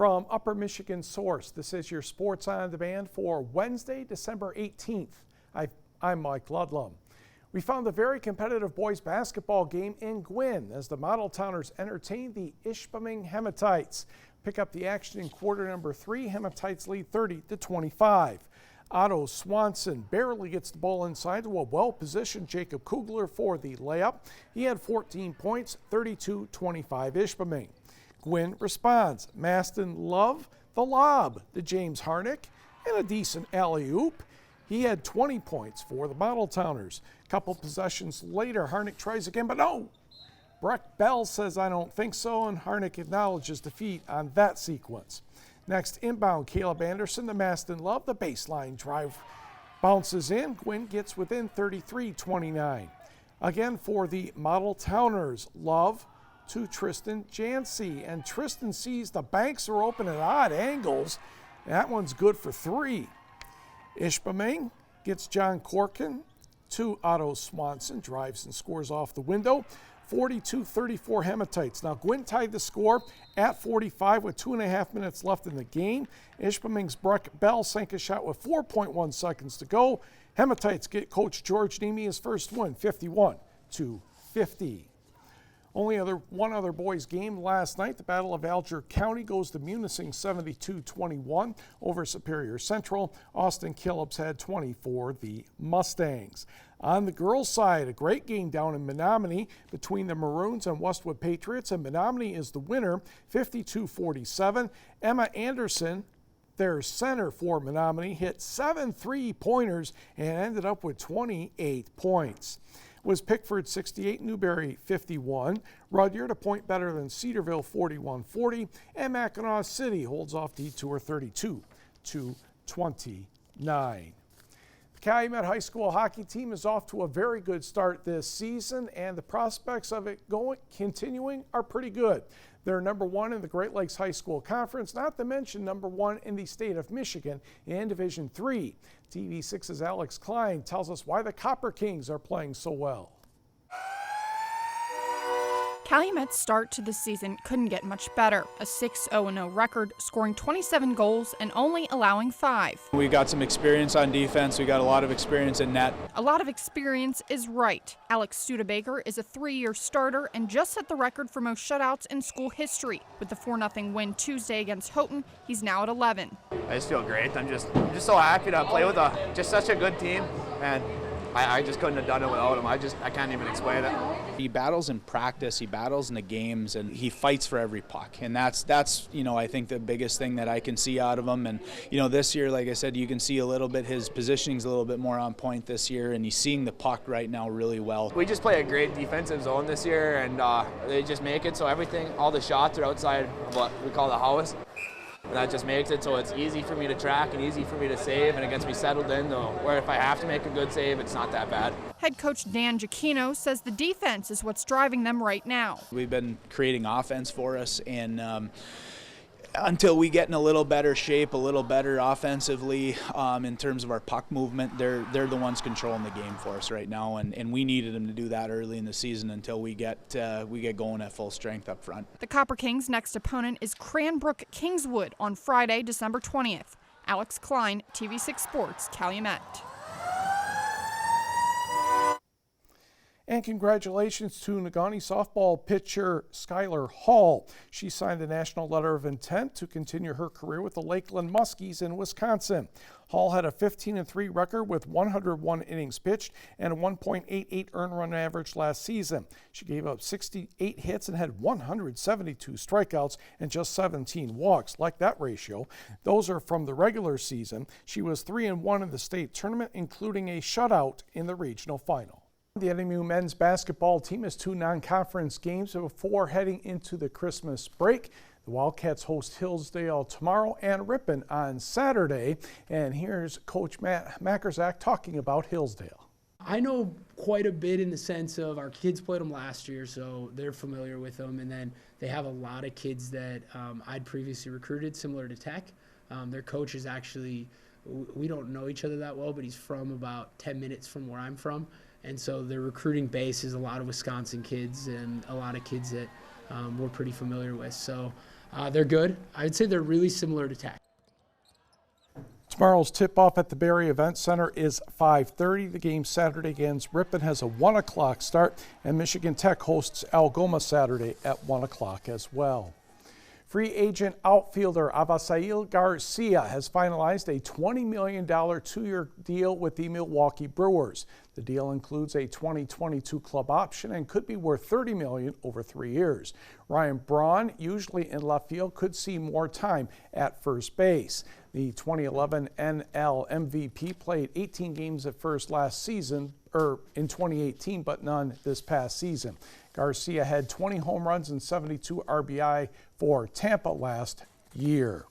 From Upper Michigan Source, this is your Sports on Demand for Wednesday, December 18th. I'm Mike Ludlum. We found a very competitive boys basketball game in Gwinn as the Model Towners entertained the Ishpeming Hematites. Pick up the action in quarter number 3. Hematites lead 30-25. Otto Swanson barely gets the ball inside to a well-positioned Jacob Kugler for the layup. He had 14 points, 32-25 Ishpeming. Gwinn responds. Maston Love the lob to James Harnick and a decent alley-oop. He had 20 points for the Model Towners. A couple possessions later, Harnick tries again, but no. Breck Bell says, I don't think so, and Harnick acknowledges defeat on that sequence. Next inbound, Caleb Anderson to Maston Love. The baseline drive bounces in. Gwinn gets within 33-29. Again for the Model Towners, Love to Tristan Jancy, and Tristan sees the banks are open at odd angles. That one's good for 3. Ishpeming gets John Corkin to Otto Swanson, drives and scores off the window. 42-34 Hematites. Now Gwinn tied the score at 45 with 2.5 minutes left in the game. Ishpeming's Breck Bell sank a shot with 4.1 seconds to go. Hematites get Coach George Nemi his first win, 51-50. One other boys game last night. The Battle of Alger County goes to Munising 72-21 over Superior Central. Austin Killips had 20 for the Mustangs. On the girls' side, a great game down in Menominee between the Maroons and Westwood Patriots, and Menominee is the winner, 52-47. Emma Anderson, their center for Menominee, hit 7 3-pointers and ended up with 28 points. Was Pickford 68, Newberry 51. Rudyard a point better than Cedarville 41-40, and Mackinac City holds off Detour 32-29. The Calumet High School hockey team is off to a very good start this season, and the prospects of it continuing are pretty good. They're number 1 in the Great Lakes High School Conference, not to mention number 1 in the state of Michigan in Division III. TV6's Alex Klein tells us why the Copper Kings are playing so well. Calumet's start to the season couldn't get much better. A 6-0-0 record, scoring 27 goals and only allowing 5. We got some experience on defense. We got a lot of experience in net. A lot of experience is right. Alex Studebaker is a 3-year starter and just set the record for most shutouts in school history. With the 4-0 win Tuesday against Houghton, he's now at 11. I just feel great. I'm just so happy to play with just such a good team, and I just couldn't have done it without him. I can't even explain it. He battles in practice, he battles in the games, and he fights for every puck. And that's I think the biggest thing that I can see out of him. And this year, like I said, you can see a little bit his positioning's a little bit more on point this year, and he's seeing the puck right now really well. We just play a great defensive zone this year, and they just make it so all the shots are outside of what we call the house. And that just makes it so it's easy for me to track and easy for me to save, and it gets me settled in, though, where if I have to make a good save, it's not that bad. Head coach Dan Giacchino says the defense is what's driving them right now. We've been creating offense for us, and until we get in a little better shape, a little better offensively in terms of our puck movement, they're the ones controlling the game for us right now, and we needed them to do that early in the season until we get going at full strength up front. The Copper Kings' next opponent is Cranbrook Kingswood on Friday, December 20th. Alex Klein, TV6 Sports, Calumet. And congratulations to Negaunee softball pitcher Skylar Hall. She signed a national letter of intent to continue her career with the Lakeland Muskies in Wisconsin. Hall had a 15-3 record with 101 innings pitched and a 1.88 earned run average last season. She gave up 68 hits and had 172 strikeouts and just 17 walks. Like that ratio. Those are from the regular season. She was 3-1 in the state tournament, including a shutout in the regional final. The NMU men's basketball team has 2 non-conference games before heading into the Christmas break. The Wildcats host Hillsdale tomorrow and Ripon on Saturday. And here's Coach Matt Makerzak talking about Hillsdale. I know quite a bit in the sense of our kids played them last year, so they're familiar with them. And then they have a lot of kids that I'd previously recruited, similar to Tech. Their coach is actually, we don't know each other that well, but he's from about 10 minutes from where I'm from. And so their recruiting base is a lot of Wisconsin kids and a lot of kids that we're pretty familiar with. So They're good. I'd say they're really similar to Tech. Tomorrow's tip-off at the Barrie Event Center is 5:30. The game Saturday against Ripon has a 1 o'clock start, and Michigan Tech hosts Algoma Saturday at 1 o'clock as well. Free agent outfielder Avisail Garcia has finalized a $20 million two-year deal with the Milwaukee Brewers. The deal includes a 2022 club option and could be worth $30 million over 3 years. Ryan Braun, usually in left field, could see more time at first base. The 2011 NL MVP played 18 games at first last season, in 2018, but none this past season. Garcia had 20 home runs and 72 RBI for Tampa last year.